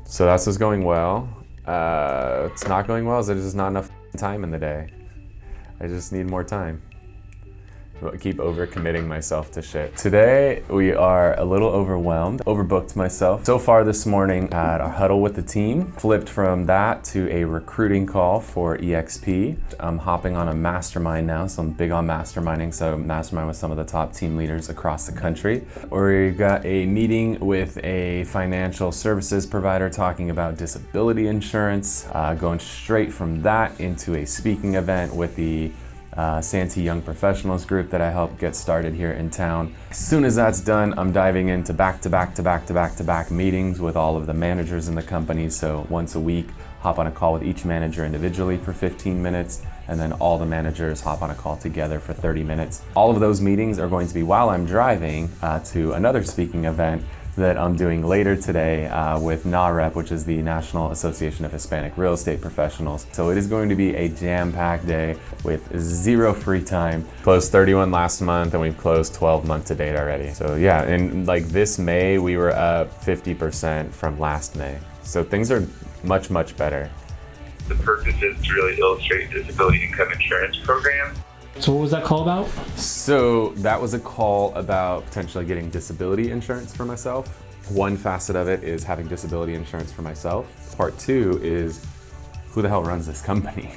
So that's what's going well. It's not going well is there's just not enough time in the day. I just need more time. I keep overcommitting myself to shit. Today, we are a little overwhelmed, overbooked myself. So far this morning at our huddle with the team, flipped from that to a recruiting call for EXP. I'm hopping on a mastermind now, so I'm big on masterminding, so mastermind with some of the top team leaders across the country. We got a meeting with a financial services provider talking about disability insurance, going straight from that into a speaking event with the Santee Young Professionals group that I helped get started here in town. As soon as that's done, I'm diving into back-to-back meetings with all of the managers in the company. So once a week, hop on a call with each manager individually for 15 minutes, and then all the managers hop on a call together for 30 minutes. All of those meetings are going to be while I'm driving to another speaking event that I'm doing later today with NAREP, which is the National Association of Hispanic Real Estate Professionals. So it is going to be a jam-packed day with zero free time. Closed 31 last month and we've closed 12 month to date already. So yeah, and like this May, we were up 50% from last May. So things are much, much better. The purpose is to really illustrate disability income insurance program. So what was that call about? So that was a call about potentially getting disability insurance for myself. One facet of it is having disability insurance for myself. Part two is who the hell runs this company?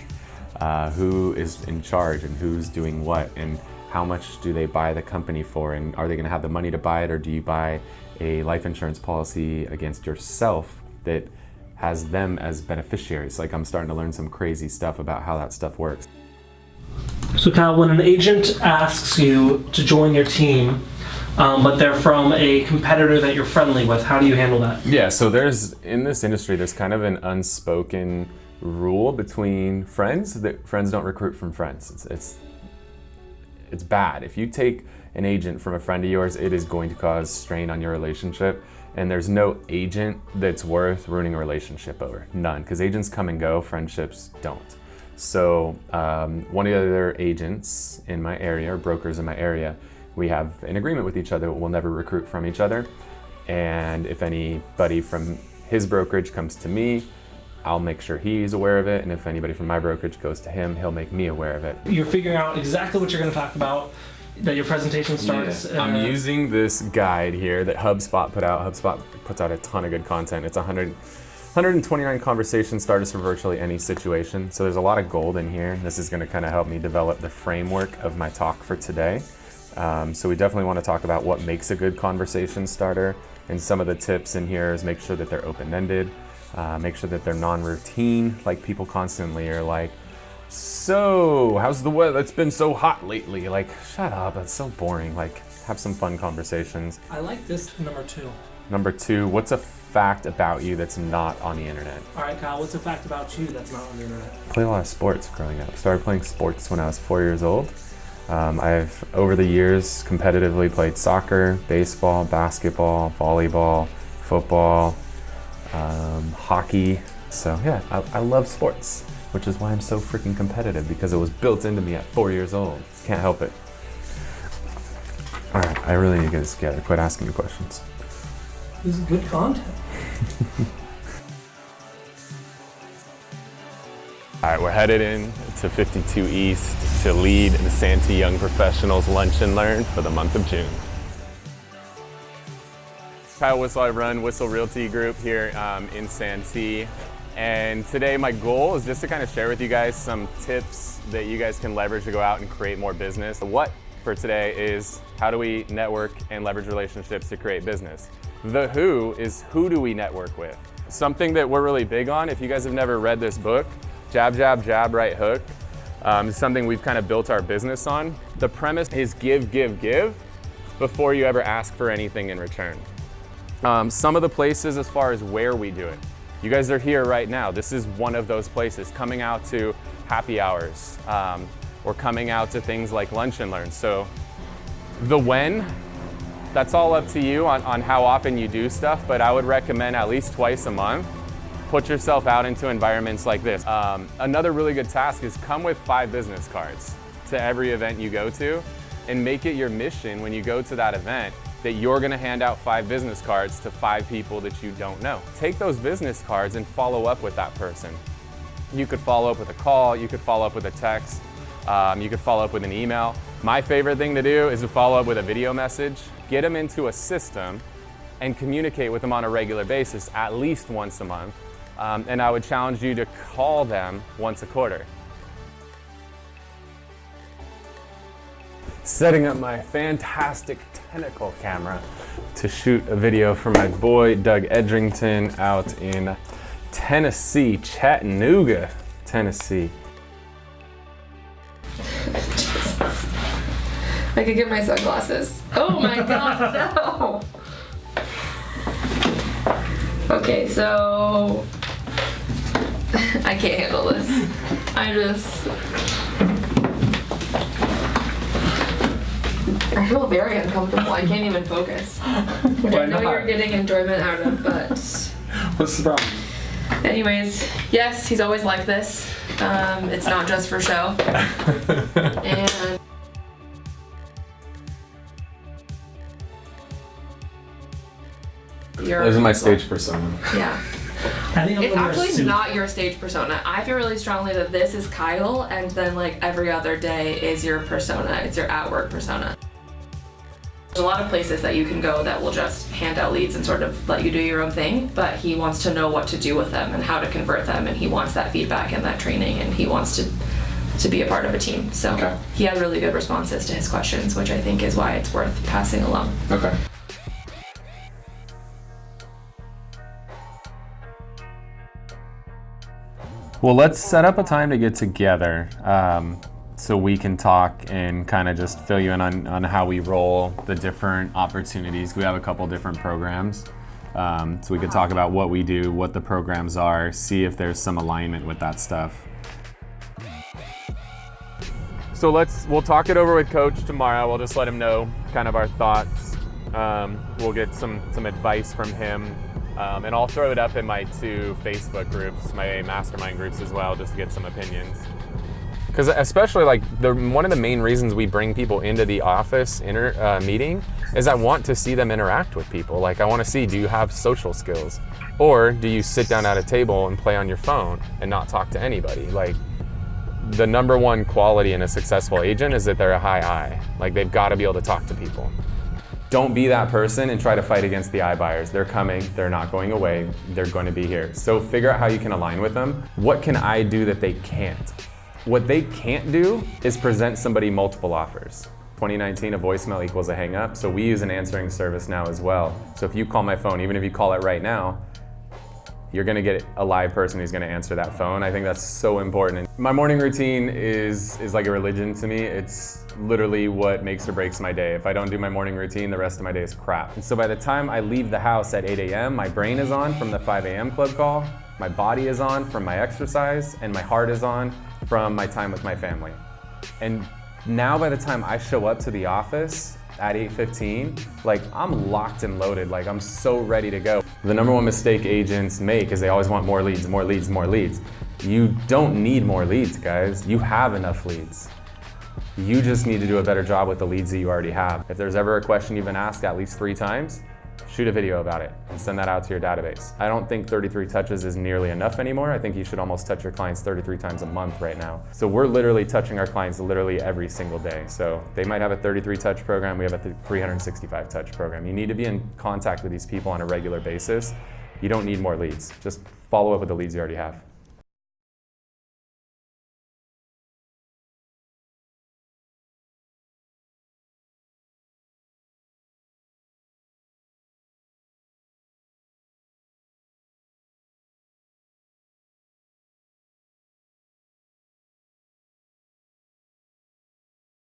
Who is in charge and who's doing what, and how much do they buy the company for, and are they gonna have the money to buy it, or do you buy a life insurance policy against yourself that has them as beneficiaries? Like, I'm starting to learn some crazy stuff about how that stuff works. So Kyle, when an agent asks you to join your team, but they're from a competitor that you're friendly with, how do you handle that? Yeah, so in this industry, there's kind of an unspoken rule between friends that friends don't recruit from friends. It's bad. If you take an agent from a friend of yours, it is going to cause strain on your relationship. And there's no agent that's worth ruining a relationship over. None, because agents come and go, friendships don't. So one of the other agents in my area, or brokers in my area, we have an agreement with each other. We'll never recruit from each other. And if anybody from his brokerage comes to me, I'll make sure he's aware of it. And if anybody from my brokerage goes to him, he'll make me aware of it. You're figuring out exactly what you're going to talk about, that your presentation starts. Yeah. I'm using this guide here that HubSpot put out. HubSpot puts out a ton of good content. It's 129 conversation starters for virtually any situation. So there's a lot of gold in here. This is going to kind of help me develop the framework of my talk for today. So we definitely want to talk about what makes a good conversation starter. And some of the tips in here is make sure that they're open-ended, make sure that they're non-routine. Like, people constantly are like, so how's the weather? It's been so hot lately. Like, shut up, that's so boring. Like, have some fun conversations. I like this number two. Number two, what's a fact about you that's not on the internet? All right, Kyle, what's a fact about you that's not on the internet? I played a lot of sports growing up. Started playing sports when I was 4 years old. I've, over the years, competitively played soccer, baseball, basketball, volleyball, football, hockey. So yeah, I love sports, which is why I'm so freaking competitive, because it was built into me at 4 years old. Can't help it. All right, I really need to get this together. Quit asking me questions. This is good content. All right, we're headed in to 52 East to lead the Santee Young Professionals Lunch and Learn for the month of June. Kyle Whissel, I run Whissel Realty Group here in Santee. And today my goal is just to kind of share with you guys some tips that you guys can leverage to go out and create more business. The what for today is how do we network and leverage relationships to create business. The who is who do we network with. Something that we're really big on, if you guys have never read this book, Jab, Jab, Jab, Right Hook, is something we've kind of built our business on. The premise is give, give, give before you ever ask for anything in return. Some of the places as far as where we do it. You guys are here right now. This is one of those places, coming out to happy hours or coming out to things like Lunch and Learn. So the when, that's all up to you on how often you do stuff, but I would recommend at least twice a month. Put yourself out into environments like this. Another really good task is come with 5 business cards to every event you go to, and make it your mission when you go to that event that you're gonna hand out 5 business cards to 5 people that you don't know. Take those business cards and follow up with that person. You could follow up with a call, you could follow up with a text, you could follow up with an email. My favorite thing to do is to follow up with a video message, get them into a system, and communicate with them on a regular basis, at least once a month. And I would challenge you to call them once a quarter. Setting up my fantastic tentacle camera to shoot a video for my boy Doug Edrington out in Tennessee, Chattanooga, Tennessee. I could get my sunglasses. Oh my god, no! Okay, so I can't handle this. I feel very uncomfortable. I can't even focus. Which I know you're getting enjoyment out of, but... What's the problem? Anyways, yes, he's always like this. It's not just for show. And... This is my stage persona. Yeah. I think It's actually not your stage persona. I feel really strongly that this is Kyle, and then like every other day is your persona. It's your at-work persona. There's a lot of places that you can go that will just hand out leads and sort of let you do your own thing, but he wants to know what to do with them and how to convert them, and he wants that feedback and that training, and he wants to be a part of a team. So he had really good responses to his questions, which I think is why it's worth passing along. Okay. Well, let's set up a time to get together so we can talk and kind of just fill you in on how we roll the different opportunities. We have a couple different programs. So we could talk about what we do, what the programs are, see if there's some alignment with that stuff. So we'll talk it over with Coach tomorrow. We'll just let him know kind of our thoughts. We'll get some advice from him. And I'll throw it up in my 2 Facebook groups, my mastermind groups as well, just to get some opinions. Because especially one of the main reasons we bring people into the office meeting is I want to see them interact with people. Like I want to see, do you have social skills? Or do you sit down at a table and play on your phone and not talk to anybody? Like the number one quality in a successful agent is that they're a high I. Like they've got to be able to talk to people. Don't be that person and try to fight against the iBuyers. They're coming, they're not going away, they're going to be here. So figure out how you can align with them. What can I do that they can't? What they can't do is present somebody multiple offers. 2019, a voicemail equals a hang up, so we use an answering service now as well. So if you call my phone, even if you call it right now, you're gonna get a live person who's gonna answer that phone. I think that's so important. My morning routine is like a religion to me. It's literally what makes or breaks my day. If I don't do my morning routine, the rest of my day is crap. And so by the time I leave the house at 8 a.m., my brain is on from the 5 a.m. club call, my body is on from my exercise, and my heart is on from my time with my family. And now by the time I show up to the office at 8:15, like I'm locked and loaded, like I'm so ready to go. The number one mistake agents make is they always want more leads, more leads, more leads. You don't need more leads, guys. You have enough leads. You just need to do a better job with the leads that you already have. If there's ever a question you've been asked at least 3 times, shoot a video about it and send that out to your database. I don't think 33 touches is nearly enough anymore. I think you should almost touch your clients 33 times a month right now. So we're literally touching our clients literally every single day. So they might have a 33 touch program, we have a 365 touch program. You need to be in contact with these people on a regular basis. You don't need more leads. Just follow up with the leads you already have.